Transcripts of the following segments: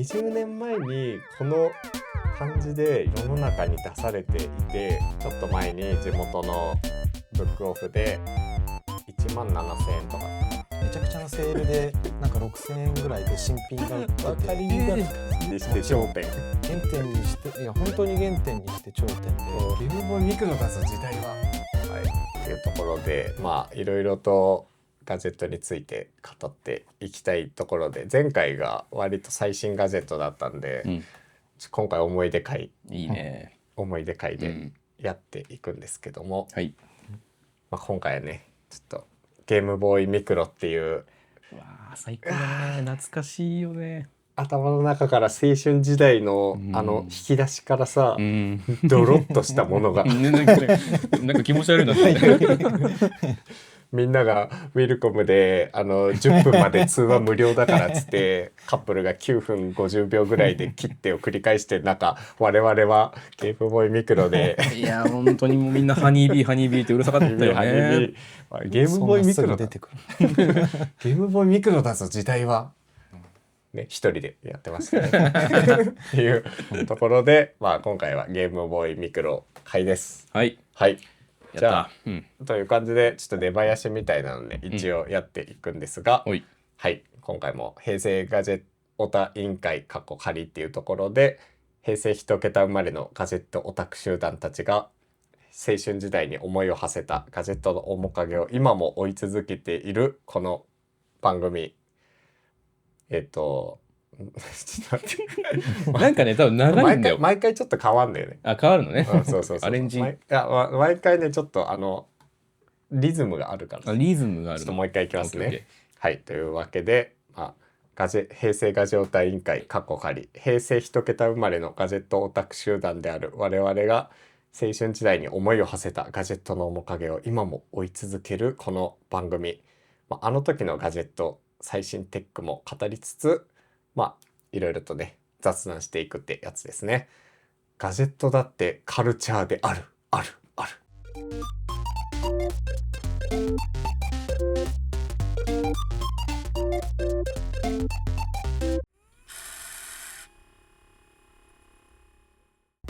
20年前にこの感じで世の中に出されていて、ちょっと前に地元のブックオフで1万7000円とかめちゃくちゃなセールでなんか6000円ぐらいで新品が売ってて、分かりにして頂点原点にして、いや本当に原点にして頂点で、ゲームボーイミクロだぞ時代は。はい、というところでいろいろとガジェットについて語っていきたいところで、前回が割と最新ガジェットだったんで、今回思い出会いいね、思い出会でやっていくんですけども、はい、今回はねちょっとゲームボーイミクロっていう、わあ最高だね、懐かしいよね。頭の中から青春時代の引き出しからさ、ドロッとしたものがなんか気持ち悪いなってみんながウィルコムで10分まで通話無料だからっつってカップルが9分50秒ぐらいで切ってを繰り返して中、我々はゲームボーイミクロでいや本当にもうみんなハニービーハニービーってうるさかったよね。ゲームボーイミクロ出てくるゲームボーイミクロだぞ時代はね、一人でやってましたねっていうところで、今回はゲームボーイミクロ会です。はい、じゃあ、という感じでちょっと出囃子みたいなので一応やっていくんですが、今回も平成ガジェットオタ委員会仮っていうところで、平成一桁生まれのガジェットオタク集団たちが青春時代に思いを馳せたガジェットの面影を今も追い続けているこの番組、ちょっと待ってなんかね多分長いんだよ。毎回ちょっと変わんだよね。変わるのね。そうアレンジ。毎回ねちょっとリズムがあるから。リズムがある。ちょっともう一回いきますね。はい、というわけで、平成ガジェオタ委員会仮、平成一桁生まれのガジェットオタク集団である我々が青春時代に思いを馳せたガジェットの面影を今も追い続けるこの番組、あの時のガジェット最新テックも語りつつ、いろいろとね雑談していくってやつですね。ガジェットだってカルチャーである。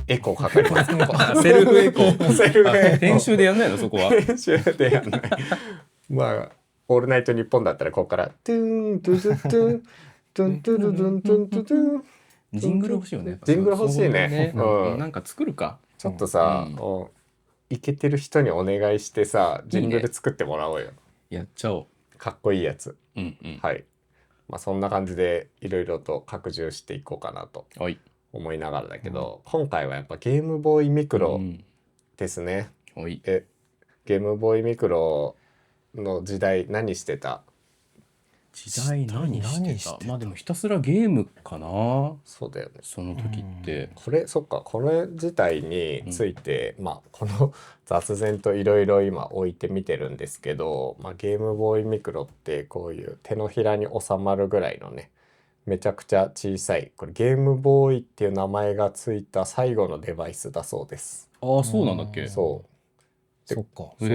エコーかかりますセルフエコー編集でやんないのそこは。編集でやんないオールナイトニッポンだったらここからトゥントゥトゥトゥントゥントゥルルントゥントゥトゥンジングル欲しいよね。ジングル欲しいね。なんか作るか。ちょっとさ、イケてる人にお願いしてさ、ジングル作ってもらおうよ。やっちゃおう。かっこいいやつ。はい。そんな感じでいろいろと拡充していこうかなと思いながらだけど、今回はやっぱゲームボーイミクロですね。ゲームボーイミクロの時代何してた？時代何してた？でもひたすらゲームかな。そうだよね。その時って。これ自体について、この雑然といろいろ今置いてみてるんですけど、ゲームボーイミクロってこういう手のひらに収まるぐらいのね、めちゃくちゃ小さい、これゲームボーイっていう名前がついた最後のデバイスだそうです。そうなんだっけ。そっか。そう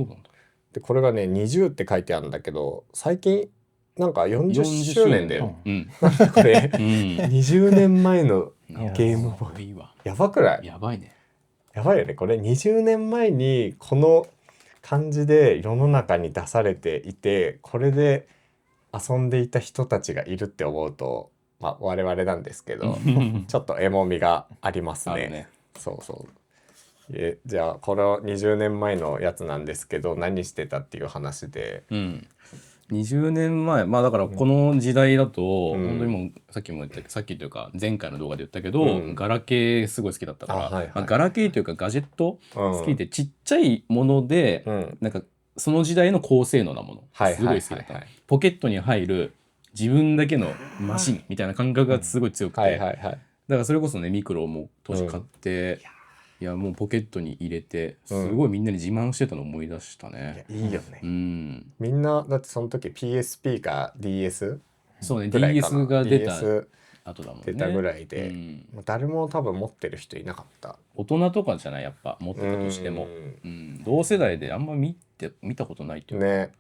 なんだ。でこれがね20って書いてあるんだけど、最近なんか40周年だよ。これ20年前のゲームボーイ。やばくない？やばいね。やばいよね。これ20年前にこの感じで世の中に出されていて、これで遊んでいた人たちがいるって思うと、我々なんですけどちょっとエモみがありますね。じゃあこの20年前のやつなんですけど、何してたっていう話で、20年前だからこの時代だと、本当にもうさっきというか前回の動画で言ったけど、ガラケーすごい好きだったから、ガラケーというかガジェット好きで、ちっちゃいもので、なんかその時代の高性能なものすごい好きだった。ポケットに入る自分だけのマシンみたいな感覚がすごい強くて、だからそれこそねミクロも当時買って、いやもうポケットに入れてすごいみんなに自慢してたのを思い出したね。いいよね。みんなだってその時 PSP か DS そうね、 DS が出た後だもんね。出たぐらいで、誰も多分持ってる人いなかった。大人とかじゃない、やっぱ持ってたとしても、同世代であんま見たことないっていうね。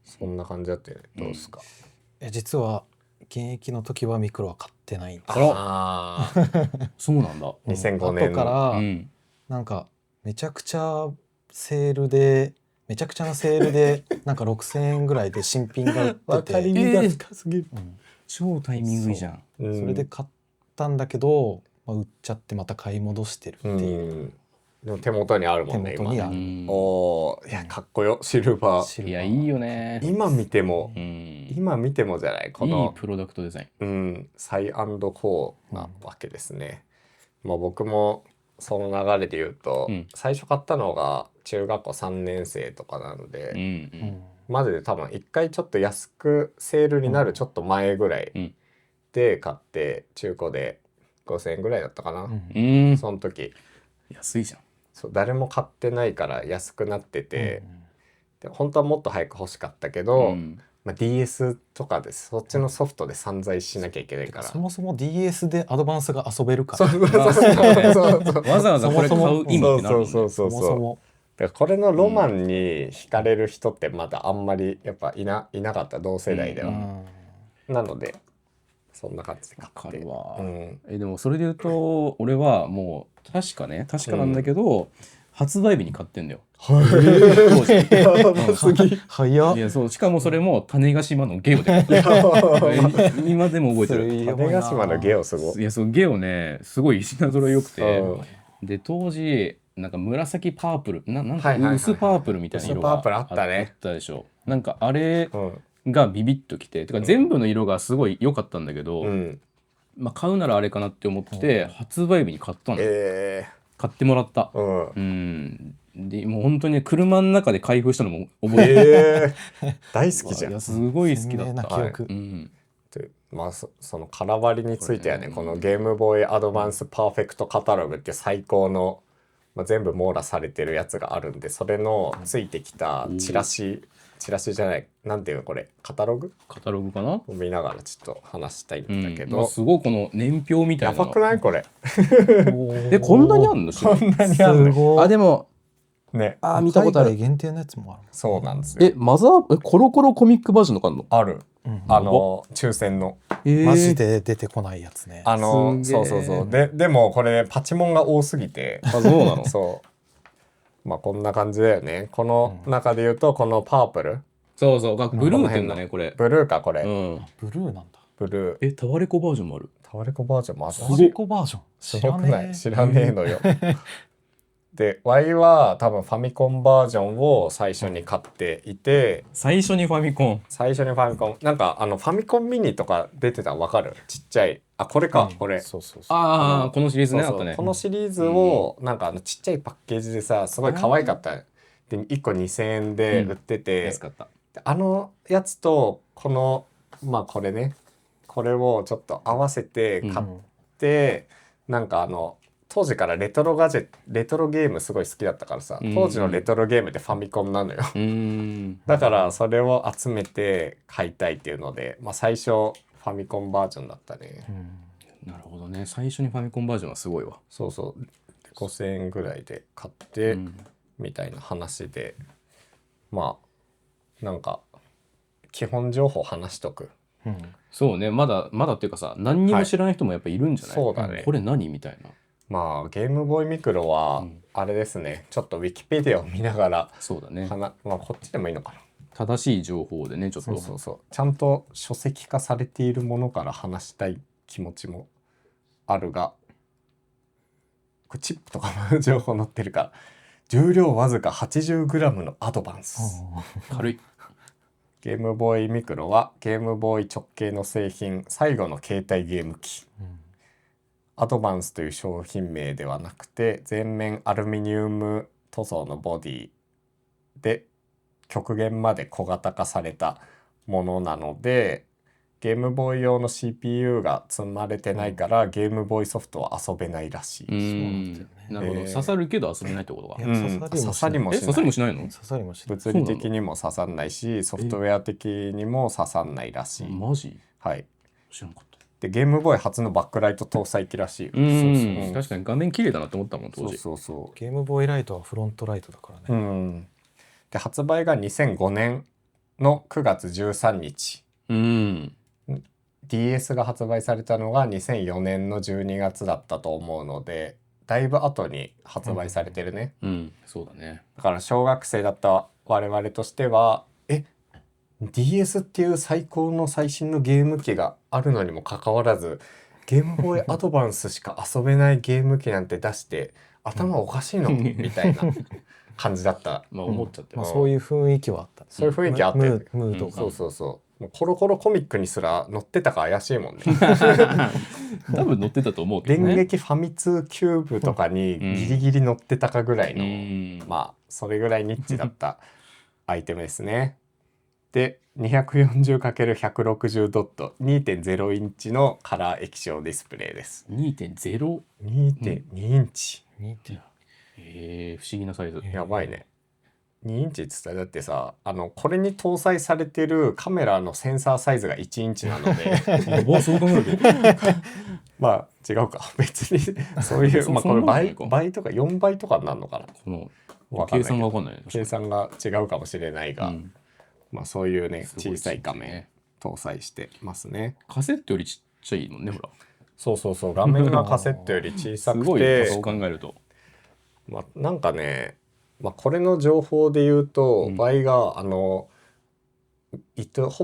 そんな感じだったよね。どうですか？実は現役の時はミクロは買ってないんです。ああそうなんだ。 2005年後からうんなんかめちゃくちゃセールでめちゃくちゃなセールでなんか6000円ぐらいで新品が売って分かりて、みが深すぎる、超タイミングいいじゃん。うんそれで買ったんだけど、売っちゃってまた買い戻してるっていう、でも手元にあるもんね手元にある、うんおーいやかっこよシルバーシルバーいやいいよね。今見てもうん今見てもじゃないこいいのプロダクトデザイサイ&コーなわけですね、まあ僕もその流れで言うと、最初買ったのが中学校3年生とかなので、ン。マジで多分一回ちょっと安くセールになるちょっと前ぐらいで買って中古で5000円ぐらいだったかな、その時安いじゃん。そう誰も買ってないから安くなってて、で本当はもっと早く欲しかったけど、DS とかでそっちのソフトで散財しなきゃいけないから、そもそも DS でアドバンスが遊べるから、そうそうわざわざこれ買う意味ってなるもんね。そもそもだからこれのロマンに惹かれる人ってまだあんまりやっぱいなかった同世代では、なのでそんな感じで買って。わかるわ、うんでもそれで言うと俺はもう確かなんだけど、発売日に買ってんだよ。当時やばすぎ。早っ。いやそうしかもそれも種子島のゲオで今でも覚えてる。種子島のゲオすごい。いやそうゲオねすごい品揃え良くて、で当時なんか紫パープルなんか薄パープルみたいな色が薄パープルあったね。あったでしょ。なんかあれがビビッときて、てか全部の色がすごい良かったんだけど、まあ買うならあれかなって思って発売日に買ったの。買ってもらった。でもう本当に車の中で開封したのも覚えてる。大好きじゃん。いやすごい好きだった。記憶。まあその空張りについてはね、このゲームボーイアドバンスパーフェクトカタログっていう最高の、全部網羅されてるやつがあるんで、それのついてきたチラシじゃない、なんていうのこれカタログかなを見ながらちょっと話したいんだけど、すごいこの年表みたいな。やばくないこれ。こんなにあんの？こんなにあるの？あでもね、見たことある。限定のやつもある。そうなんですよ。マザーコロコロコミックバージョンのかあんの？ある。抽選の。マジで出てこないやつね。そうでもこれパチモンが多すぎて。あ、そうなの？そう。まあこんな感じだよね。この中で言うとこのパープル。そうブルーって言うんだねこれ。ブルーかこれ。ブルーなんだ。ブルー。タワレコバージョンもある。タワレコバージョンもある。タワレコバージョン。すごくない？知らねえのよ。で Y は多分ファミコンバージョンを最初に買っていて、最初にファミコンなんかファミコンミニとか出てたの分かる？ちっちゃいこれか、これそうこのシリーズねあったね。このシリーズをなんかちっちゃいパッケージでさすごい可愛かった。で1個2000円で売ってて、安かった。あのやつとこのこれね、これをちょっと合わせて買って、なんか当時からレトロゲームすごい好きだったからさ、当時のレトロゲームってファミコンなのよ。だからそれを集めて買いたいっていうので、最初ファミコンバージョンだったね。なるほどね。最初にファミコンバージョンはすごいわ。そう5000円ぐらいで買ってみたいな話で、なんか基本情報話しとく。そうね、まだっていうかさ、何にも知らない人もやっぱいるんじゃない？そうだね。これ何みたいな。ゲームボーイミクロはあれですね、ちょっとウィキペディアを見ながら、そうだね。こっちでもいいのかな。正しい情報でね、ちょっとそうちゃんと書籍化されているものから話したい気持ちもあるが、これチップとかの情報載ってるから、重量わずか 80g のアドバンス。軽い。ゲームボーイミクロはゲームボーイ直系の製品最後の携帯ゲーム機。アドバンスという商品名ではなくて、全面アルミニウム塗装のボディで極限まで小型化されたものなので、ゲームボーイ用の CPU が積まれてないから、ゲームボーイソフトは遊べないらしい。なるほど。刺さるけど遊べないってことか。刺さりもしない。刺さりもしないの？刺さりもしない。物理的にも刺さんないし、ソフトウェア的にも刺さんないらしい。マジ？はい。知らなかった。でゲームボーイ初のバックライト搭載機らしいよ。確かに画面綺麗だなと思ったもん当時。ゲームボーイライトはフロントライトだからね。で発売が2005年の9月13日。DS が発売されたのが2004年の12月だったと思うので、だいぶ後に発売されてるね。そうだね。だから小学生だった我々としては、DS っていう最高の最新のゲーム機があるのにもかかわらず、ゲームボーイアドバンスしか遊べないゲーム機なんて出して頭おかしいのみたいな感じだった。思っちゃって、そういう雰囲気はあった。そういう雰囲気あって、ムードが、もうコロコロコミックにすら載ってたか怪しいもんね。多分載ってたと思うけどね。電撃ファミ通キューブとかにギリギリ載ってたかぐらいの、まあそれぐらいニッチだったアイテムですね。で 240×160 ドット 2.0 インチのカラー液晶ディスプレイです。 2.0 2.2 インチ、不思議なサイズ。やばいね。2インチって言ったらだってさ、これに搭載されてるカメラのセンサーサイズが1インチなのでそう考えるとまあ違うか、別にそういうまあこれ倍とか4倍とかになるのかな、この計算が分かんないね。計算が違うかもしれないが、まあそういうね小さい画面搭載してますね。カセットよりちっちゃいもんね、ほら。そう画面がカセットより小さくてすごい、そう考えるとまあなんかね、まあ、これの情報で言うと、倍がほ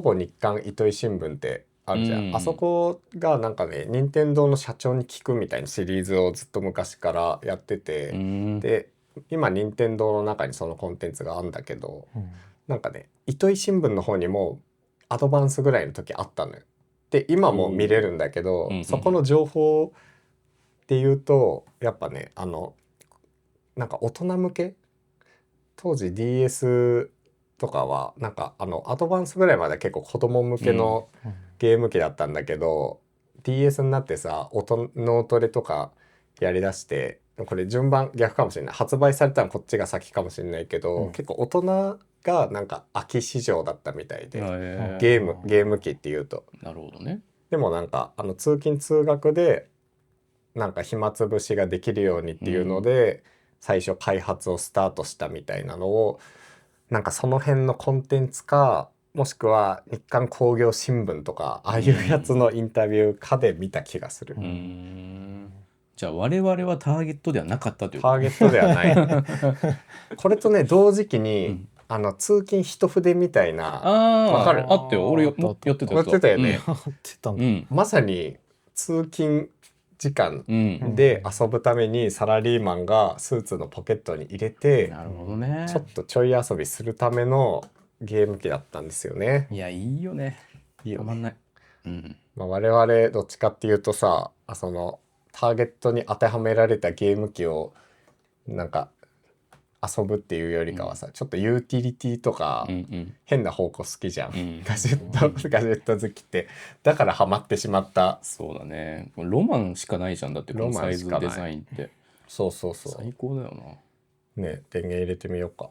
ぼ日刊糸井新聞ってあるじゃん、あそこがなんかね任天堂の社長に聞くみたいなシリーズをずっと昔からやってて、で今任天堂の中にそのコンテンツがあるんだけど、なんかね糸井新聞の方にもアドバンスぐらいの時あったのよ。で今も見れるんだけど、そこの情報で言うとやっぱねなんか大人向け、当時 DS とかはなんかアドバンスぐらいまで結構子供向けのゲーム機だったんだけど、DS になってさ脳トレとかやりだして、これ順番逆かもしれない、発売されたのこっちが先かもしれないけど、結構大人がなんか秋市場だったみたいで、ゲーム機っていうと。なるほどね。でもなんか通勤通学でなんか暇つぶしができるようにっていうので、最初開発をスタートしたみたいなのを、なんかその辺のコンテンツかもしくは日刊工業新聞とかああいうやつのインタビューかで見た気がする。じゃあ我々はターゲットではなかったというターゲットではないこれとね同時期に、通勤一筆みたいな、わかる？あってよ、俺やってたやってたよね、まさに通勤時間で遊ぶためにサラリーマンがスーツのポケットに入れて、なるほどね、ちょっとちょい遊びするためのゲーム機だったんですよね。いやいいよね、たまんない。まあ、我々どっちかっていうとさ、そのターゲットに当てはめられたゲーム機をなんか遊ぶっていうよりかはさ、ちょっとユーティリティとか変な方向好きじゃん、ガジェット好きって。だからハマってしまった。そうだね、ロマンしかないじゃん、だってこのサイズデザインって。そう最高だよな。ね、電源入れてみようか。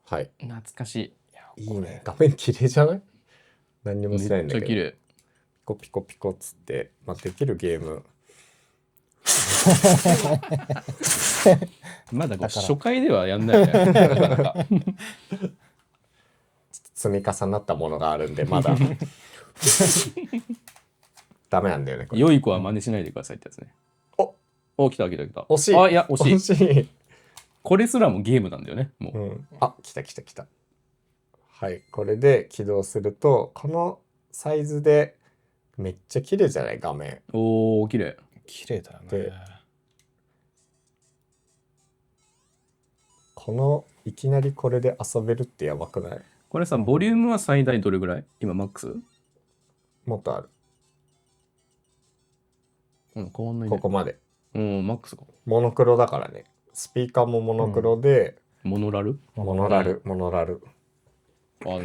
はい、懐かしい。いいね、画面綺麗じゃない？何にもしないんだけど、めっちゃ綺麗。ピコピコっつって、まあ、できるゲームまだ初回ではやんないよね積み重なったものがあるんでまだダメなんだよねこれ。良い子は真似しないでくださいってやつね。来た。惜しい。いや惜しい。い。これすらもゲームなんだよね、もう。来た。はい、これで起動するとこのサイズでめっちゃ綺麗じゃない画面。おー、綺麗だよね。このいきなりこれで遊べるってやばくない？これさ、ボリュームは最大どれぐらい？今マックス？もっとある。変わんないね。ここまで。マックスか。モノクロだからね。スピーカーもモノクロで、モノラル。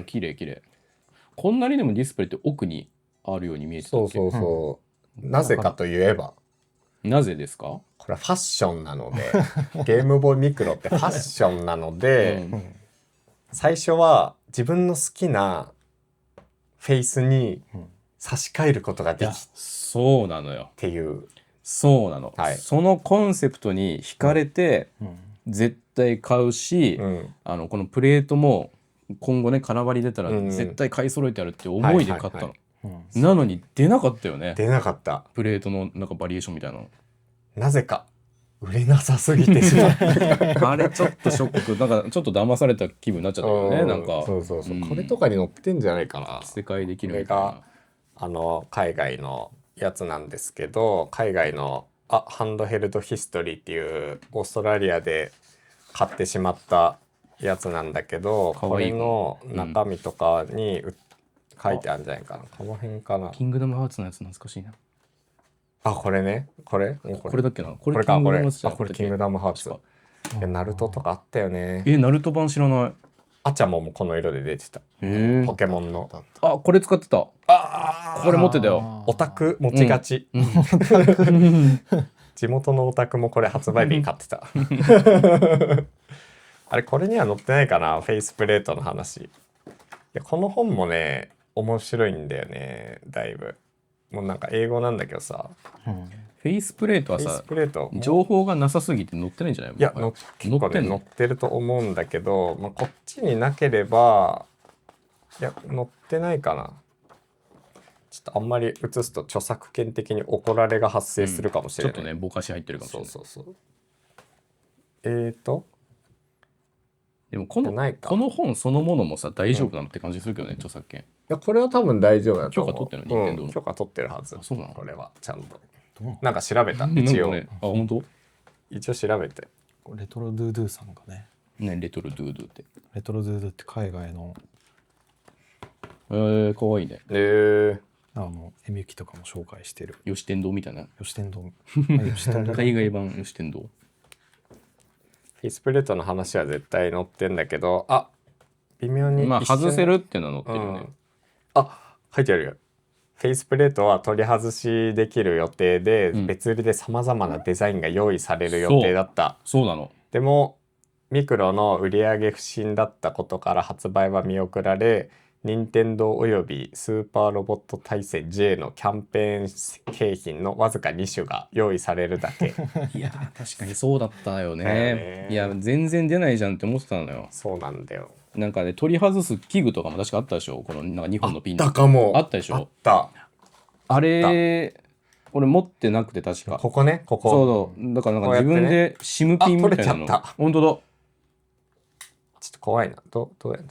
綺麗。こんなにでもディスプレイって奥にあるように見えてたっけ？そう。なぜかといえば。なぜですか？これはファッションなのでゲームボーイミクロってファッションなので、最初は自分の好きなフェイスに差し替えることができそうなのよっていう。そうなの、はい、そのコンセプトに惹かれて、絶対買うし、このプレートも今後ね空張り出たら絶対買い揃えてやるって思いで買ったの、なのに出なかったよね。出なかった。プレートのなんかバリエーションみたいなのなぜか売れなさすぎてしまうあれちょっとショック。なんかちょっと騙された気分になっちゃったよね。なんかそう、これとかに載ってんじゃないかな。世界できるみたいな。これが海外のやつなんですけど、海外のハンドヘルドヒストリーっていうオーストラリアで買ってしまったやつなんだけど、これの中身とかに書いてあるんじゃないかな。この辺かな。キングダムハーツのやつ懐かしいな。これね。これだっけな。これか、これキングダムハーツ。ナルトとかあったよね。ナルト版知らない。アチャモもこの色で出てた。ポケモンの。これ使ってた。これ持ってたよ。オタク持ちがち。地元のオタクもこれ発売日に買ってた。あれこれには載ってないかな、フェイスプレートの話。いやこの本もね面白いんだよね、だいぶ。もうなんか英語なんだけどさ、フェイスプレートはさ情報がなさすぎて載ってないんじゃない？いや結構ね載ってると思うんだけど、こっちになければいや載ってないかな。ちょっとあんまり映すと著作権的に怒られが発生するかもしれない、ちょっとねぼかし入ってるかもしれない。そうでもこの本そのものもさ大丈夫なのって感じするけどね、著作権。いやこれは多分大丈夫だと思う。許可取ってるの？任天堂の許可取ってるはず。そうなの？これはちゃんとなんか調べた一応。本当？一応調べて。レトロドゥドゥさんがね。レトロドゥドゥって。レトロドゥドゥって海外の。かわいいね。エミュキとかも紹介してる。吉天堂みたいな。吉天堂。海外版吉天堂。フェイスプレートの話は絶対載ってんだけど、微妙に外せるっていうのは載ってるよね。書いてあるよ。フェイスプレートは取り外しできる予定で、別売りでさまざまなデザインが用意される予定だった。そうなの。でもミクロの売上不振だったことから発売は見送られ、任天堂およびスーパーロボット対戦 J のキャンペーン景品のわずか2種が用意されるだけ。いや確かにそうだったよね。いや全然出ないじゃんって思ってたのよ。そうなんだよ。なんかね取り外す器具とかも確かあったでしょ。このなんか2本のピンあったかも。あったでしょ。あった。あれ俺持ってなくて確か。ここね、ここ。そうだからなんか自分でシムピンみたいなの。本当だ。ちょっと怖いな。どうやるの？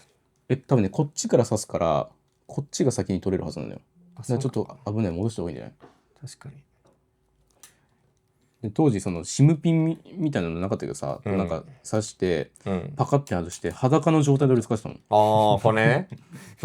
多分ねこっちから刺すからこっちが先に取れるはずなんだよ。ちょっと危ない、戻した方がいいんじゃない？確かに。で当時そのシムピンみたいなのなかったけどさ、なんか刺してパカッて外して裸の状態で俺使ってたの。これね。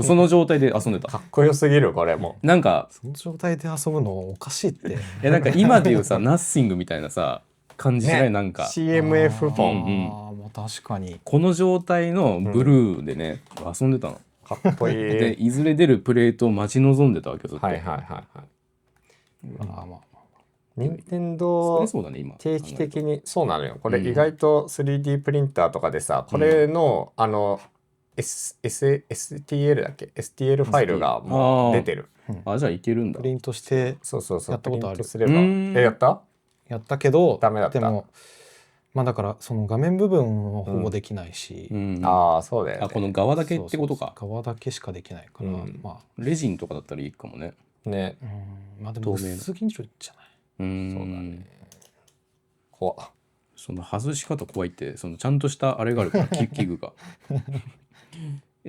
その状態で遊んでた。かっこよすぎるこれも。なんかその状態で遊ぶのおかしいって。なんか今でいうさナッシングみたいなさ感じしない？なんか CMF フォン。確かにこの状態のブルーでね、遊んでたの。かっこいい。でいずれ出るプレートを待ち望んでたわけよずっと。任天堂定期的にそうなのよ。これ意外と 3D プリンターとかでさ、これのSTL だっけ STL ファイルがもう出てる。じゃあいけるんだ。プリントしてやったことある。すればやった？やったけどダメだった。でもだからその画面部分はほぼできないし、そうだよね。この側だけってことか。側だけしかできないから、レジンとかだったらいいかもね。でも薄すぎるじゃない。そうだね。怖っ。その外し方怖いって、そのちゃんとしたあれがあるから器具が。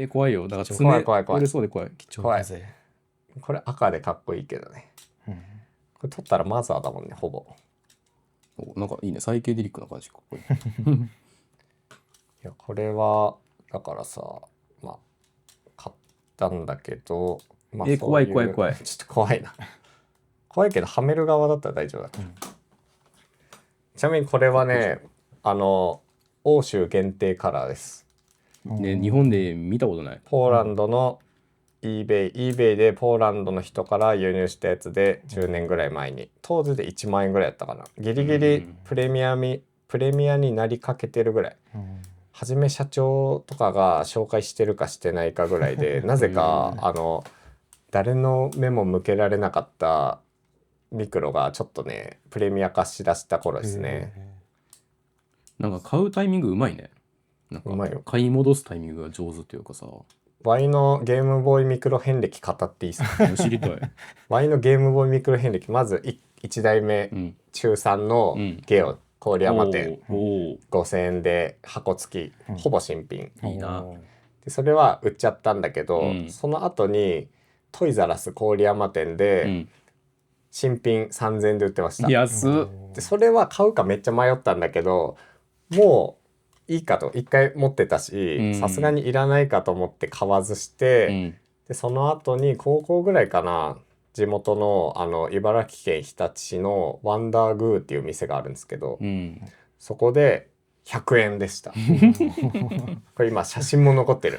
怖いよ。だから爪折れそうで怖い。貴重だぜ。これ赤でかっこいいけどね。これ取ったらマザーだもんね、ほぼ。なんかいいね、サイケデリックな感じかっこいい。いやこれはだからさ、買ったんだけど、怖い。ちょっと怖いな。怖いけどはめる側だったら大丈夫だから。ちなみにこれはね、欧州限定カラーです。日本で見たことない。ポーランドのeBay でポーランドの人から輸入したやつで10年ぐらい前に、当時で1万円ぐらいやったかな。ギリギリプレミアになりかけてるぐらい。はじめ社長とかが紹介してるかしてないかぐらいで、なぜか誰の目も向けられなかったミクロがちょっとねプレミア化しだした頃ですね。なんか買うタイミングうまいね。なんかうまいよ。買い戻すタイミングが上手というかさ。ワイのゲームボーイミクロ遍歴語っていいですか？知りたい。ワイのゲームボーイミクロ遍歴、まず1代目、うん。中3のゲオ、郡山店、おー5000円で箱付き、ほぼ新品。いいな。でそれは売っちゃったんだけど、うんその後にトイザらス郡山店で、うん。新品3000円で売ってました。安っ。でそれは買うかめっちゃ迷ったんだけど、もういいかと、一回持ってたし、さすがにいらないかと思って買わずして、うん。でその後に高校ぐらいかな、地元の茨城県日立市のワンダーグーっていう店があるんですけど、うん。そこで100円でした。これ今写真も残ってる。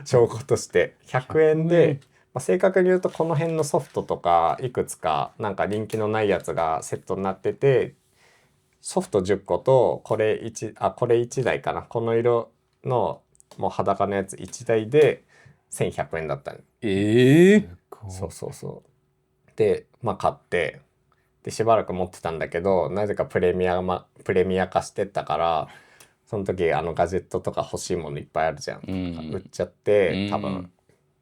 証拠として100円で、正確に言うとこの辺のソフトとかいくつかなんか人気のないやつがセットになってて、ソフト10個とこれ1台かな、この色のもう裸のやつ1台で1100円だったね。そうそうそう。で買ってでしばらく持ってたんだけど、なぜかプレミア化してったから、その時ガジェットとか欲しいものいっぱいあるじゃん、売っちゃって、多分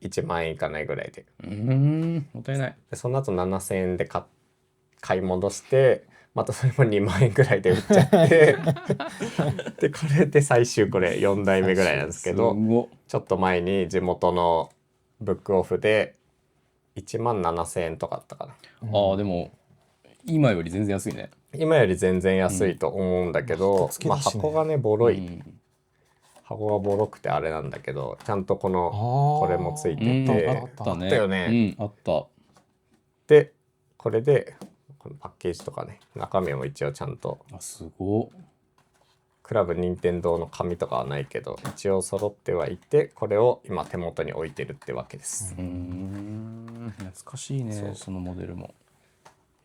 1万円いかないぐらいで、もったいない。でその後7000円で買い戻して、またそれも2万円ぐらいで売っちゃってでこれで最終これ4代目ぐらいなんですけど、ちょっと前に地元のブックオフで1万7000円とかあったかな。でも今より全然安いね。今より全然安いと思うんだけど、箱がねボロい、箱がボロくてあれなんだけど、ちゃんとこれもついてて、あったね。あったよね。あった。でこれでこのパッケージとかね、中身も一応ちゃんと、すごっ。クラブ任天堂の紙とかはないけど一応揃ってはいて、これを今手元に置いてるってわけです。懐かしいね、そのモデルも。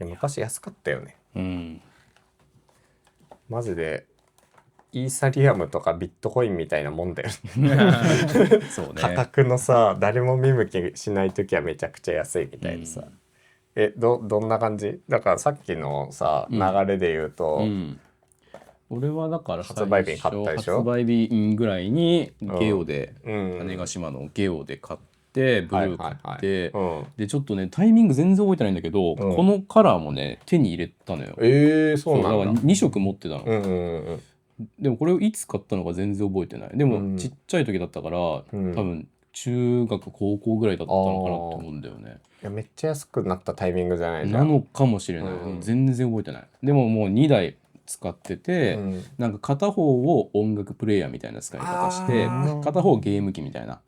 いや昔安かったよね。マジでイーサリアムとかビットコインみたいなもんだよね。そうね。価格のさ、誰も見向きしない時はめちゃくちゃ安いみたいなさ。どんな感じ？だからさっきのさ、流れで言うと、俺はだから発売日に買ったでしょ？発売日ぐらいにゲオで、種子島のゲオで買ってブルー買って、でちょっとねタイミング全然覚えてないんだけど、このカラーもね手に入れたのよ。そうなんだ。だから2色持ってたの。でもこれをいつ買ったのか全然覚えてない。でもちっちゃい時だったから、多分中学高校ぐらいだったのかなって思うんだよね。いやめっちゃ安くなったタイミングじゃないじゃん。なのかもしれない。全然覚えてない。でももう2台使ってて、なんか片方を音楽プレイヤーみたいな使い方して片方ゲーム機みたいな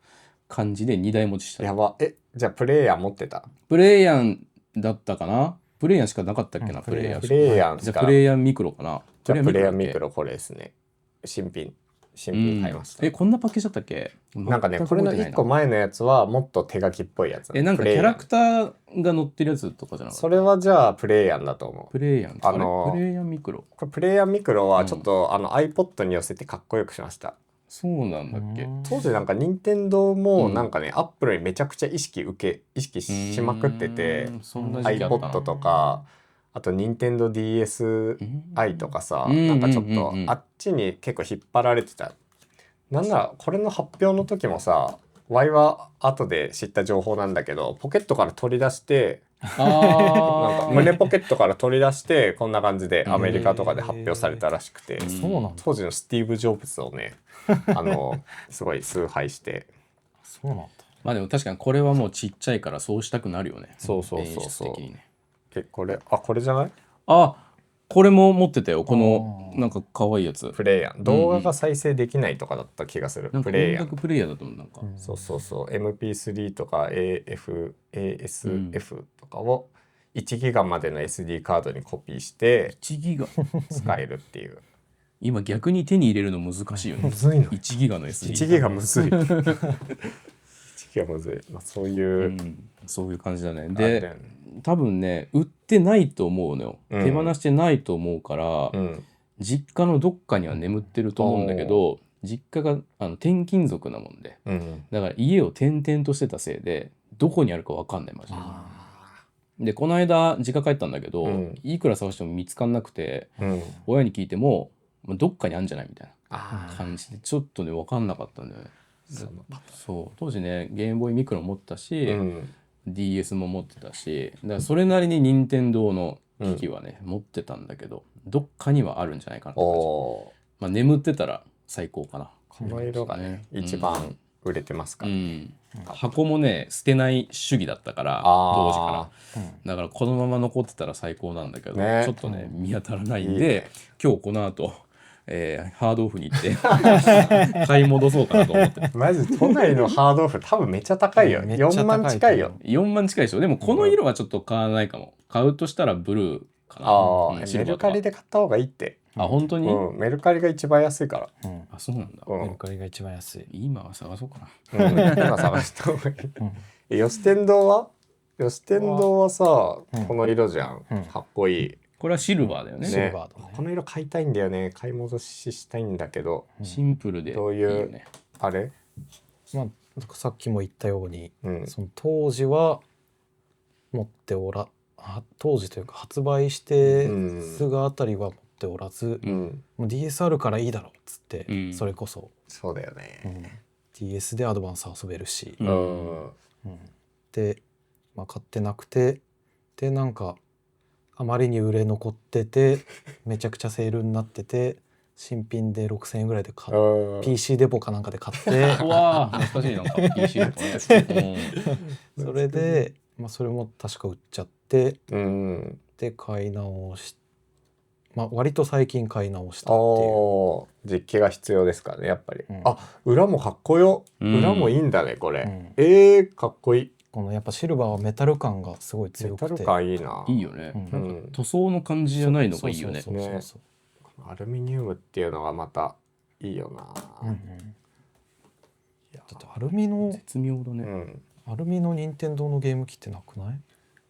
感じで2台持ちした。やば。じゃあプレイヤー持ってた？プレイヤーだったかな。プレイヤーしかなかったっけな。プレイヤーじゃあプレイヤーミクロかな。じゃあプレイヤーミクロこれですね。新品買いました。こんなパッケージだったっけ？なんかね、これの1個前のやつはもっと手書きっぽいやつ。なんかキャラクターが載ってるやつとかじゃなかった？それはじゃあプレイヤーだと思う。プレイヤープレイヤーミクロ。これプレイヤーミクロはちょっと、iPod に寄せてかっこよくしました。そうなんだっけ？当時なんか任天堂もなんかね、アップルにめちゃくちゃ意識しまくってて、iPod とかあと任天堂 DSi とかさ、なんかちょっとあっちに結構引っ張られてた。なんならこれの発表の時もさ、ワイは後で知った情報なんだけど、ポケットから取り出してなんか胸ポケットから取り出してこんな感じでアメリカとかで発表されたらしくて、当時のスティーブ・ジョブズをねすごい崇拝して。そうなんだ。まあでも確かにこれはもうちっちゃいからそうしたくなるよね。そうこれじゃない？これも持ってたよ。このなんか可愛いやつ。プレイヤー。動画が再生できないとかだった気がする。プレイヤー。音楽プレイヤーだと思う。なんか。MP3 とか ASF とかを1ギガまでの SD カードにコピーして1ギガ使えるっていう。今逆に手に入れるの難しいよね。むずいの。1ギガの SD。1ギガむずい。1ギガむずい。そういう感じだね。で、多分ね売ってないと思うのよ。手放してないと思うから、実家のどっかには眠ってると思うんだけど、実家が転勤族なもんで、だから家を転々としてたせいでどこにあるか分かんないマジで。でこの間実家帰ったんだけど、いくら探しても見つかんなくて、親に聞いてもどっかにあるんじゃないみたいあな感じでちょっとね分かんなかったんだよね。そう当時ねゲームボーイミクロ持ったし、DS も持ってたし、だからそれなりに任天堂の機器はね、持ってたんだけどどっかにはあるんじゃないかなって感じ。眠ってたら最高かな。この色がね、一番売れてますから、箱もね捨てない主義だったから当時から、だからこのまま残ってたら最高なんだけど、ちょっとね見当たらないんで、今日この後、ハードオフに行って買い戻そうかなと思ってまず都内のハードオフ多分めっちゃ高いよ。4万近いよ。4万近いでしょ。でもこの色はちょっと買わないかも。買うとしたらブルーかな。メルカリで買った方がいいって。本当に、メルカリが一番安いから。そうなんだ。メルカリが一番安い。今は探そうかな。今探した方がいい。吉天堂はさ、この色じゃん。かっこいい。これはシルバーだよね。シルバーだね。この色買いたいんだよね。買い戻ししたいんだけど。シンプルでいいよね。どういうあれ？さっきも言ったように、その当時は持って当時というか発売してすぐあたりは持っておらず、もう DSR からいいだろうっつって、それこそそうだよね、DS でアドバンス遊べるし、で、買ってなくて、でなんかあまりに売れ残っててめちゃくちゃセールになってて新品で6000円ぐらいで買って PC デポかなんかで買ってうわー懐かしいなんか PC デポねそれで、それも確か売っちゃって、で買い直し、割と最近買い直したっていう。実機が必要ですからねやっぱり、裏もかっこよ、裏もいいんだねこれ、かっこいい。このやっぱシルバーはメタル感がすごい強くて、メタル感いいな。いいよね、なんか塗装の感じじゃないのがいいよね。アルミニウムっていうのがまたいいよな。だってアルミの絶妙だね、アルミの任天堂のゲーム機ってなくない？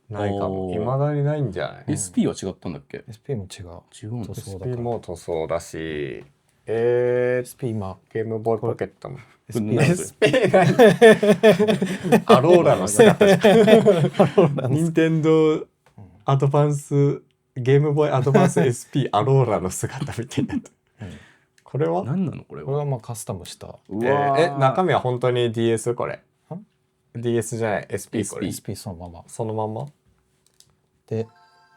ないかも。未だにないんじゃない？ SP は違ったんだっけ？ SP も違う。塗装だから。 SP も塗装だし、SP 今ゲームボーイポケットも SP アローラの姿じゃん。任天堂アドバンスゲームボーイアドバンス SP アローラの姿みたいになって、これは何なのこれは。カスタムした。中身は本当に DS これ。DS じゃない SP これ。 SP そのままそのままで、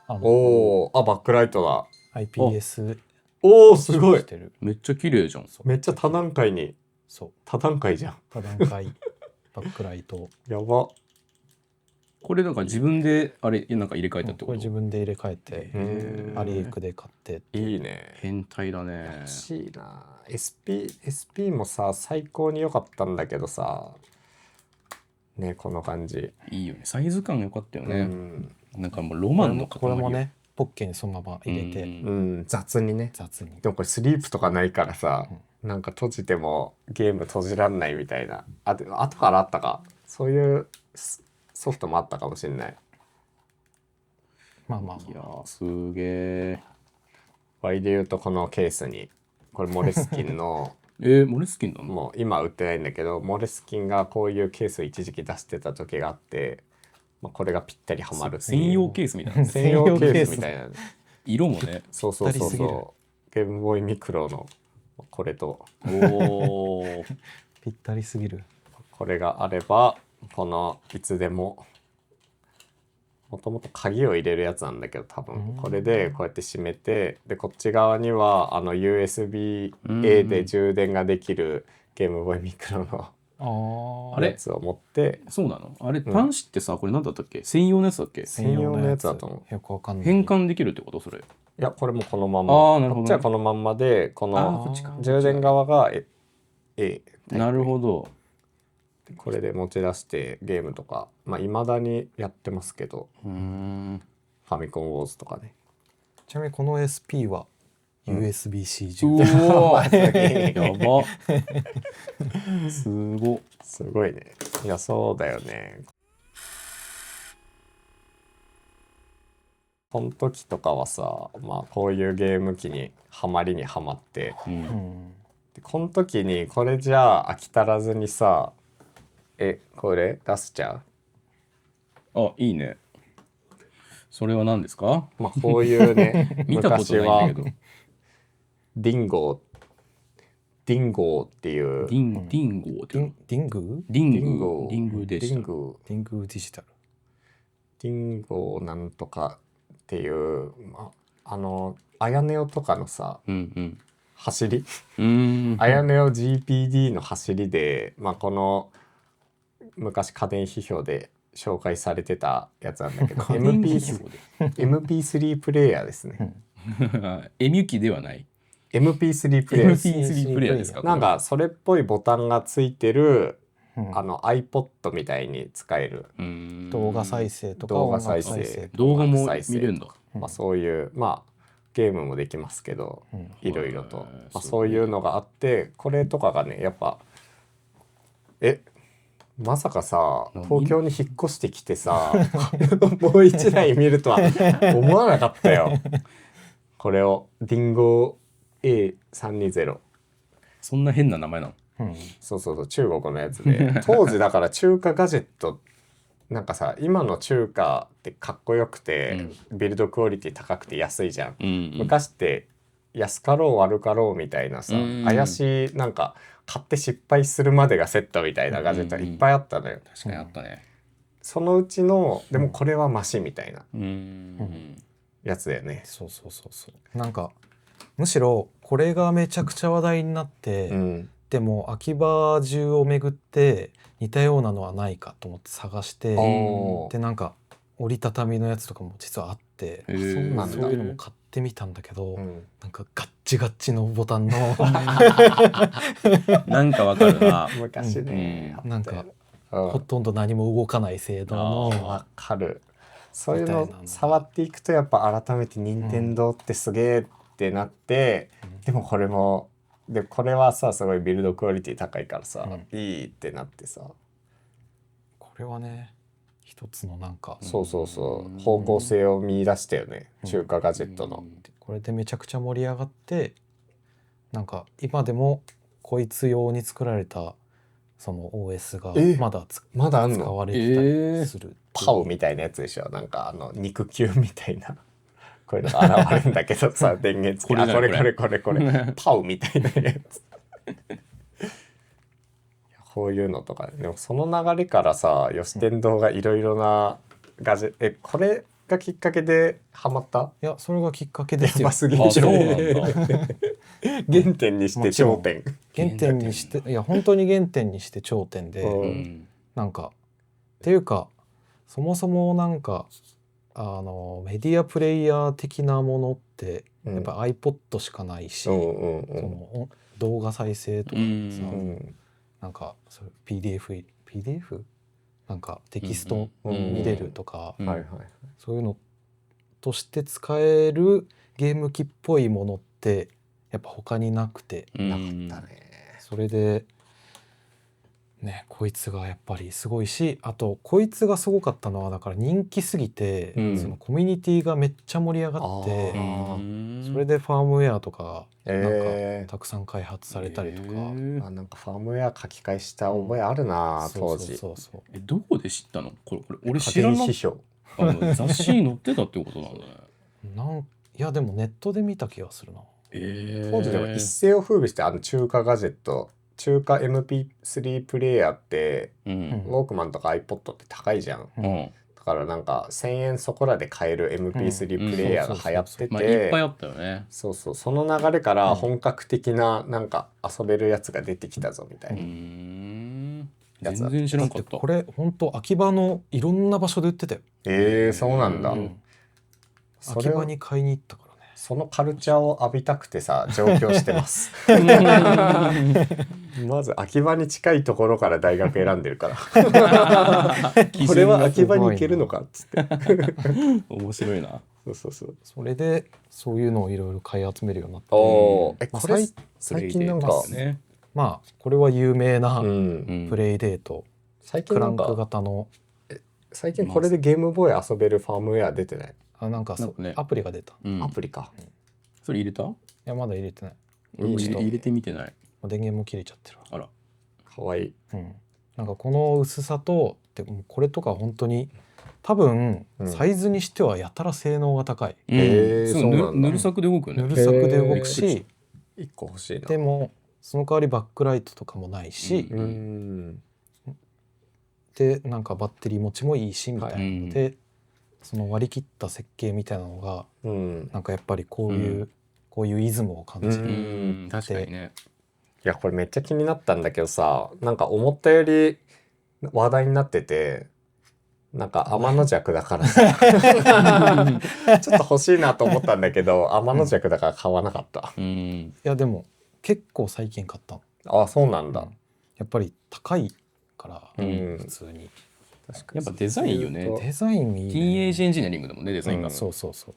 バックライトだ。 IPS。すごい。めっちゃ綺麗じゃん。めっちゃ多段階に。多段階じゃん。多段階バックライト。やば。これなんか自分でなんか入れ替えたってこと？これ自分で入れ替えてアリエクで買って。いいね。変態だね。欲しいな。 SP もさ最高に良かったんだけどさね、この感じいいよね。サイズ感良かったよね、なんかもうロマンの塊。これもねポッケにそのまま入れて、雑にね。でもこれスリープとかないからさ、なんか閉じてもゲーム閉じらんないみたいな。後からあったか、そういうソフトもあったかもしれない。いやすげえ。ワイで言うとこのケースにこれモレスキンのモレスキンなの？もう今売ってないんだけど、モレスキンがこういうケースを一時期出してた時があって、これがぴったりはまる専用ケースみたいな。専用ケースみたいな色もね。そうゲームボーイミクロのこれとぴったりすぎる。これがあればこのいつでも、もともと鍵を入れるやつなんだけど多分これでこうやって閉めて、でこっち側にはUSB-A で充電ができるゲームボーイミクロのやつを持って。そうなの？あれ端子ってさ、これ何だったっけ？専用のやつだっけ？専用のやつだと思う。よくわかんない。変換できるってこと？それ。いやこれもこのまま。なるほど。こっちはこのまんまで、この充電側が A。なるほど。これで持ち出してゲームとか未だにやってますけど、ファミコンウォーズとかね。ちなみにこの SP は USB-C 充電。やばすごいね。いやそうだよね。この時とかはさ、こういうゲーム機にハマって、でこの時にこれじゃあ飽き足らずにさ、これ出しちゃう？いいね。それは何ですか？こういうね見たことないんだけどディンゴーっていうディンゴーっていうのディングディングでした。ディングデジタル。ディンゴーなんとかっていう、あやねおとかのさ、走りあやねお GPD の走りで、この昔家電批評で紹介されてたやつなんだけどMP3 プレイヤーですね。エミュキではない MP3 プレイヤー MP3 プレイヤーですか。なんかそれっぽいボタンがついてる、iPod みたいに使える動画再生とか動画再生動画も見れるんだ。そういうゲームもできますけど、いろいろと、そういうのがあって、これとかがねやっぱまさかさ東京に引っ越してきてさもう一台見るとは思わなかったよこれをディンゴ A320。 そんな変な名前なの？そう中国のやつで当時だから中華ガジェットなんかさ、今の中華ってかっこよくて、ビルドクオリティ高くて安いじゃん、昔って安かろう悪かろうみたいなさ、怪しいなんか買って失敗するまでがセットみたいなガジェットがいっぱいあったのよ。確かにあったね。そのうちのでもこれはマシみたいなやつだよね。そうなんかむしろこれがめちゃくちゃ話題になって、でも秋葉中を巡って似たようなのはないかと思って探して、でなんか折りたたみのやつとかも実はあって、そういうのも買ってみたんだけど、なんかガッチガッチのボタンのなんかわかるな昔ね、なんかほとんど何も動かない性能のわかる。そういうの触っていくとやっぱ改めて任天堂ってすげえってなって、でもこれもでこれはさすごいビルドクオリティ高いからさ、いいってなってさ、これはね一つのなんかそう方向性を見出したよね、中華ガジェットの。これでめちゃくちゃ盛り上がって、なんか今でもこいつ用に作られたその OS がまだ使われてたりする、パウみたいなやつでしょ、なんか肉球みたいなこういうのが現れるんだけどさ電源付き、これパウみたいなやつこういうのとか、でもその流れからさ吉天堂がいろいろなガジェこれがきっかけでハマった？いやそれがきっかけですよ。やばすぎる。原点にして頂点。原点にしていや本当に原点にして頂点で、なんかっていうかそもそもなんかメディアプレイヤー的なものってやっぱ iPod しかないし、その動画再生とかさ、なんかそれ PDF なんかテキスト見れるとか、そういうのとして使えるゲーム機っぽいものってやっぱ他になくて、なかったね。それでね、こいつがやっぱりすごいし、あとこいつがすごかったのはだから人気すぎて、そのコミュニティがめっちゃ盛り上がって、それでファームウェアとかなんかたくさん開発されたりとか、なんかファームウェア書き換えした覚えあるな、当時。どこで知ったの？これ俺知らなかった。雑誌に載ってたってことなんだね。いやでもネットで見た気がするな。当時でも一世を風靡して中華ガジェット、中華 MP3 プレイヤーって、ウォークマンとか iPod って高いじゃん、だからなんか1000円そこらで買える MP3 プレイヤーが流行ってて、いっぱいあったよね。その流れから本格的ななんか遊べるやつが出てきたぞみたいなやつだった。全然知らなかった。これ本当秋葉のいろんな場所で売ってたよ。そうなんだ。秋葉に買いに行ったからね。そのカルチャーを浴びたくてさ上京してますまず秋葉に近いところから大学選んでるからこれは秋葉に行けるのかっつって面白いな。それでそういうのをいろいろ買い集めるようになって、これ最近なんかまあこれは有名なプレイデート、クランク型の最近これでゲームボーイ遊べるファームウェア出てない？なんかアプリが出た。アプリか。それ入れた？いやまだ入れてない。入れてみてない。電源も切れちゃってる。あら、かわいい。なんかこの薄さとこれとか本当に多分サイズにしてはやたら性能が高い。ぬるさくで動くね。ぬるさくで動くし、1個欲しいな。でもその代わりバックライトとかもないし、でなんかバッテリー持ちもいいしみたいなので、その割り切った設計みたいなのが、なんかやっぱりこういうイズムを感じて、確かにね。いやこれめっちゃ気になったんだけどさ、なんか思ったより話題になってて、なんか天の弱だからさちょっと欲しいなと思ったんだけど天の弱だから買わなかった。いやでも結構最近買ったの。あ、そうなんだ。やっぱり高いから、普通に。確かにやっぱデザインよね。デザインいいね。ティーンエイジエンジニアリングだもんね、デザインが。そうそうそう。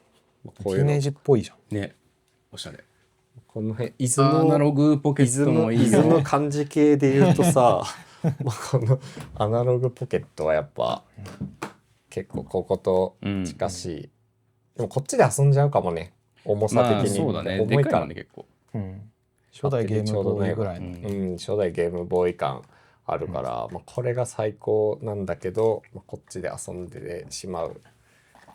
ティーンエイジっぽいじゃん。ね、おしゃれ。この辺アナログポケットもいいよ。伊豆の漢字系で言うとさこのアナログポケットはやっぱ結構ここと近しい、でもこっちで遊んじゃうかもね、重さ的に。そうだね、重いからね結構。初代ゲームボーイぐらいの、初代ゲームボーイ感あるから、これが最高なんだけど、こっちで遊んでしまう。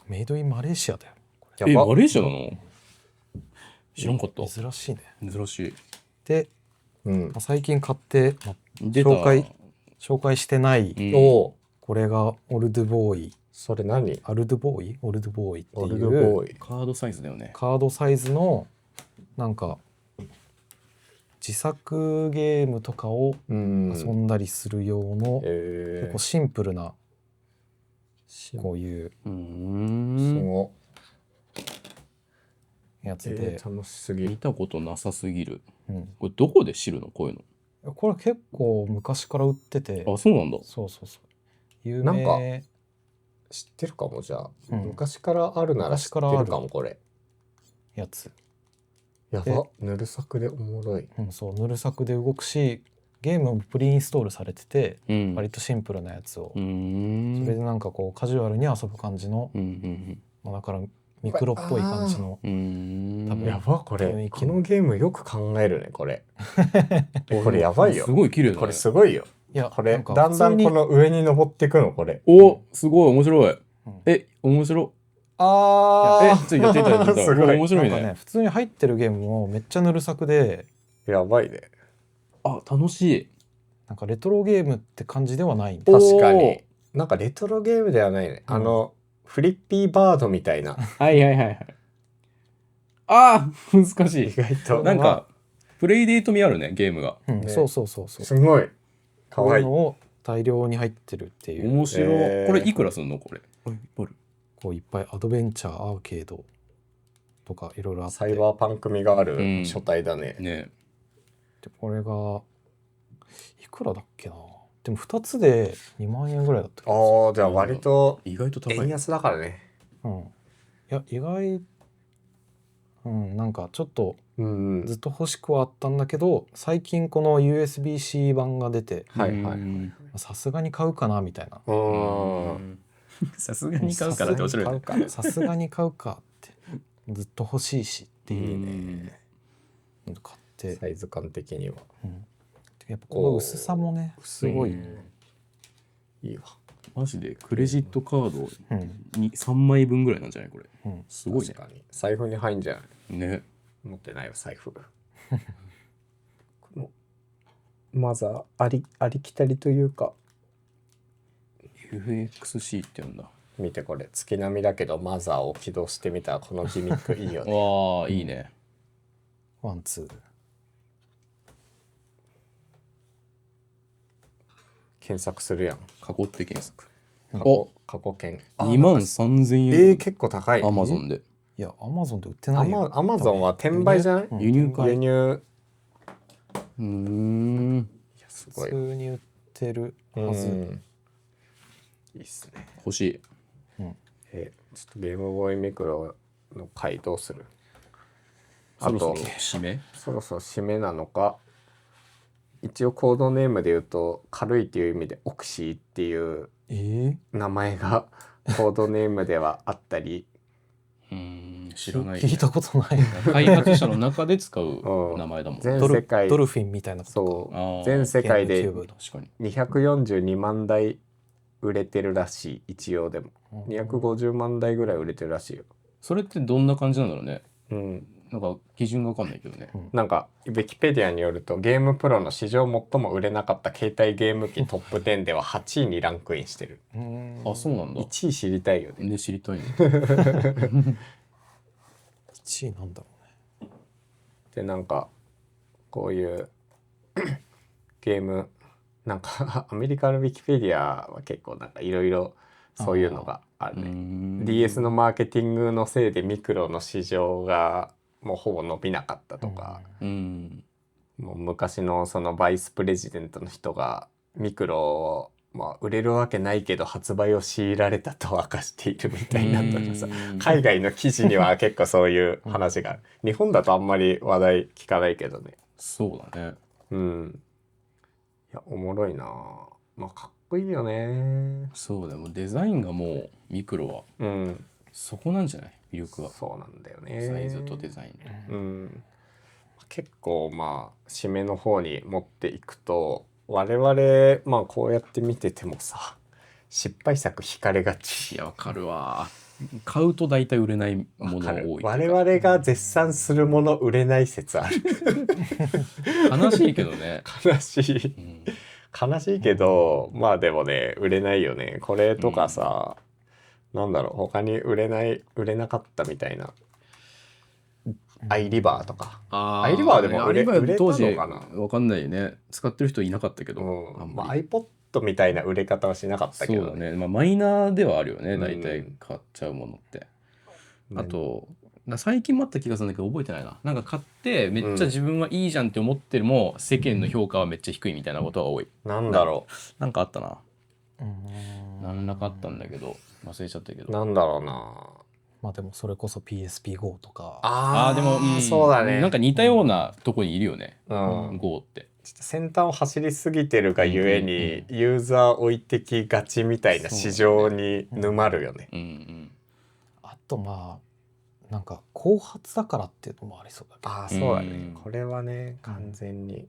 メイドインマレーシアだよ。マレーシアなの？知らんかった。珍しいね。珍しい。で、最近買って紹介してない、これがオルドボーイ。それ何？オルドボーイっていうカードサイズだよね。カードサイズのなんか自作ゲームとかを遊んだりする用の結構シンプルなこういうやつで、楽しすぎる。見たことなさすぎる。これどこで知るの、こういうの？これ結構昔から売ってて。あ、そうなんだ。そう有名。なんか知ってるかも。じゃあ、昔からあるなら知ってるかも。これやつやば、ぬるさくでおもろい。そう、ぬるさくで動くし、ゲームもプリインストールされてて、割とシンプルなやつを、それでなんかこうカジュアルに遊ぶ感じの、だからミクロっぽい感じの。やば、これこのゲームよく考えるね。これこれやばいよ。すごい綺麗だね。これすごいよ。いや、これだんだんこの上に登っていくの。これすごい面白い。面白い。ちょっとやってみたい。すごい面白いね。普通に入ってるゲームもめっちゃぬるさくで、やばいね。楽しい。なんかレトロゲームって感じではない。確かになんかレトロゲームではないね。フリッピーバードみたいな。はい難しい。意外となんかプレイデート味あるね、ゲームが。そうすごいかわいいのを大量に入ってるっていう。面白い。これいくらすんの？これこういっぱいアドベンチャーアーケードとかいろいろあって、サイバーパンク味がある書体だね。でこれがいくらだっけな。でも2つで2万円ぐらいだった。じゃあ割と意外と高い。円安だからね。いや意外、なんかちょっとずっと欲しくはあったんだけど、最近この USB-C 版が出て、さすがに買うかなみたいな。さすがに買うからって面白いね。さすがに買うかってずっと欲しいしっていうね、買ってサイズ感的には、やっぱこの薄さもねすごい、いいわ。マジでクレジットカードに3枚分ぐらいなんじゃないこれ。すごいね。確かに財布に入んじゃないね。持ってないよ財布このマザーありきたりというか UFXC って言うんだ。見てこれ月並みだけどマザーを起動してみたらこのギミックいいよね。わあいいね。ワンツー検索するやん。過去って検索。過去検。23,000円。結構高い。アマゾンで。いやアマゾンで売ってないよ。アマゾンは転売じゃない？輸入か。輸入。いやすごい。普通に売ってるはず。いいっすね。欲しい。ちょっとゲームボーイミクロの回どうする？そろそろ締め？そろそろ締めなのか。一応コードネームで言うと軽いっていう意味でオクシーっていう名前がコードネームではあったり、知らない、聞いたことない。開発者の中で使う名前だもん。全世界ドルフィンみたいなことか。そう全世界で242万台売れてるらしい。一応でも250万台ぐらい売れてるらしいよ。それってどんな感じなんだろうね。なんか基準が分かんないけどね。なんかウィキペディアによるとゲームプロの史上最も売れなかった携帯ゲーム機トップ10では8位にランクインしてる。あ、そうなんだ。1位知りたいよね。で知りたいね。1位なんだろうね。でなんかこういうゲームなんかアメリカのウィキペディアは結構なんかいろいろそういうのがあるね。DS のマーケティングのせいでミクロの市場がもうほぼ伸びなかったとか、もう昔のそのバイスプレジデントの人がミクロを、まあ、売れるわけないけど発売を強いられたと明かしているみたいなとかさ、海外の記事には結構そういう話がある。日本だとあんまり話題聞かないけどね。そうだね。いやおもろいな。まあかっこいいよね。そうだよ。もうデザインがもうミクロは、そこなんじゃない魅力は。そうなんだよね。サイズとデザイン。結構まあ締めの方に持っていくと我々まあこうやって見ててもさ失敗作惹かれがち。いやわかるわ。買うと大体売れないものが多い。我々が絶賛するもの売れない説ある。悲しいけどね。悲しい、悲しいけどまあでもね売れないよね。これとかさ、なんだろう他に売れなかったみたいな。アイリバーとか。アイリバーでも売れたのかな。わかんないよね。使ってる人いなかったけど。まあ iPod みたいな売れ方はしなかったけど、ね。そうだね。まあマイナーではあるよね。大体買っちゃうものって。あと最近もあった気がするんだけど覚えてないな。なんか買ってめっちゃ自分はいいじゃんって思ってるも世間の評価はめっちゃ低いみたいなことが多い。なんだろう。なんかあったな。何らかあったんだけど忘れちゃったけど。なんだろうな。まあでもそれこそ PSP-GO とか。でも、そうだね。なんか似たようなとこにいるよね。GO って。先端を走りすぎてるがゆえに、ユーザー置いてきがちみたいな市場に沼るよね。あとまあなんか後発だからっていうのもありそうだけど。そうだね。これはね完全に。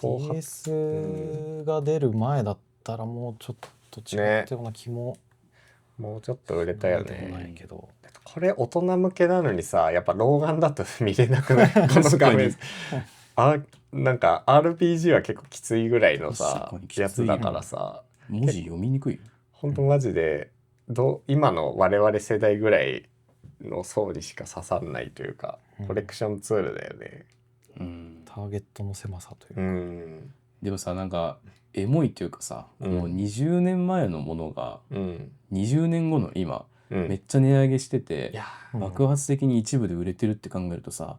DS が出る前だったらもうちょっと違ったような気も。もうちょっと売れたよね。これ大人向けなのにさやっぱ老眼だと見れなくない？この画面。なんか RPG は結構きついぐらいのさやつだからさ文字読みにくい。ほんとマジで今の我々世代ぐらいの層にしか刺さんないというかコレクションツールだよね。ターゲットの狭さというか。でもさなんかエモいっていうかさ、この20年前のものが20年後の今、めっちゃ値上げしてて爆発的に一部で売れてるって考えるとさ、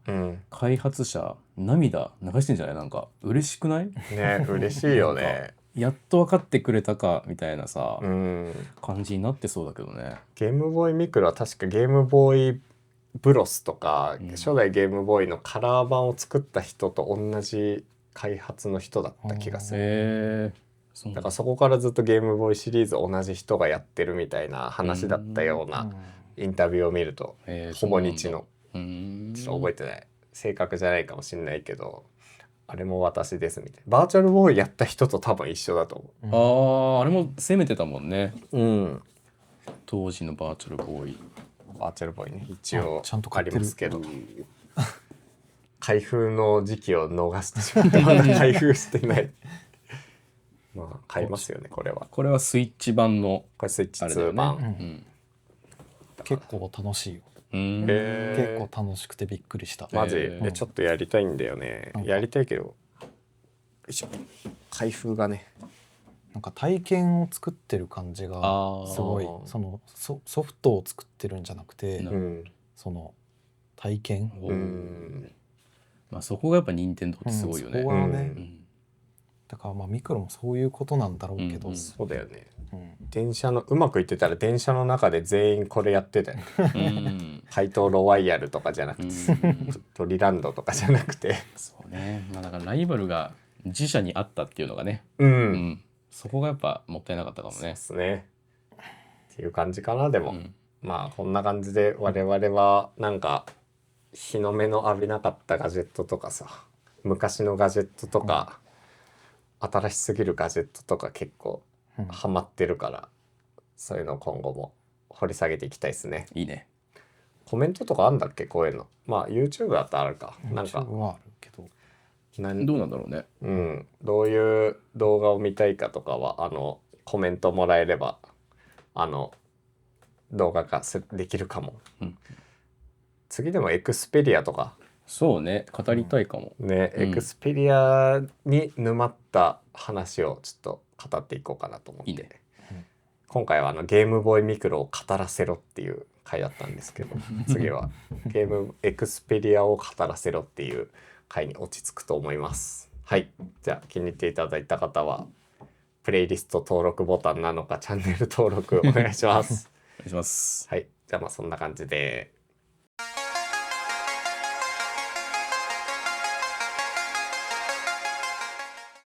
開発者涙流してんじゃない？なんか嬉しくない？ね嬉しいよね。やっと分かってくれたかみたいなさ、感じになってそうだけどね。ゲームボーイミクロは確かゲームボーイブロスとか、初代ゲームボーイのカラー版を作った人と同じ開発の人だった気がする。だからそこからずっとゲームボーイシリーズ同じ人がやってるみたいな話だったようなインタビューを見ると、ほぼ日のちょっと覚えてない、正確じゃないかもしれないけど、あれも私ですみたいな。バーチャルボーイやった人と多分一緒だと思う。あれも攻めてたもんね。当時のバーチャルボーイ。バーチャルボーイね一応ありますけど。開封の時期を逃してしまってまだ開封してないまあ買いますよねこれは。これはスイッチ版のこれスイッチ2版、結構楽しいよ。結構楽しくてびっくりした。マジでちょっとやりたいんだよね。やりたいけど開封がねなんか体験を作ってる感じがすごい。そのソフトを作ってるんじゃなくて、その体験。まあそこがやっぱ任天堂ってすごいよね。そこはね。だからまあミクロもそういうことなんだろうけど。そうだよね。電車のうまくいってたら電車の中で全員これやってたよ。怪盗ロワイヤルとかじゃなくて、トリランドとかじゃなくて。そうね。まあだからライバルが自社にあったっていうのがね。そこがやっぱもったいなかったかもね。ですね。っていう感じかな。でもまあこんな感じで我々はなんか日の目の浴びなかったガジェットとかさ、昔のガジェットとか、新しすぎるガジェットとか結構ハマってるから、そういうのを今後も掘り下げていきたいですね。いいね。コメントとかあんだっけこういうの。まあ YouTube だったらあるか。なんか YouTube はあるけど、どうなんだろうね。うん、どういう動画を見たいかとかはコメントもらえれば動画化できるかも。うん、次でもエクスペリアとか。そうね、語りたいかも。ね、エクスペリアに沼った話をちょっと語っていこうかなと思って。いいね。今回はゲームボーイミクロを語らせろっていう回だったんですけど、次はゲームエクスペリアを語らせろっていう回に落ち着くと思います。はい、じゃあ気に入っていただいた方はプレイリスト登録ボタンなのかチャンネル登録お願いします。お願いします。はい、じゃあまあそんな感じで。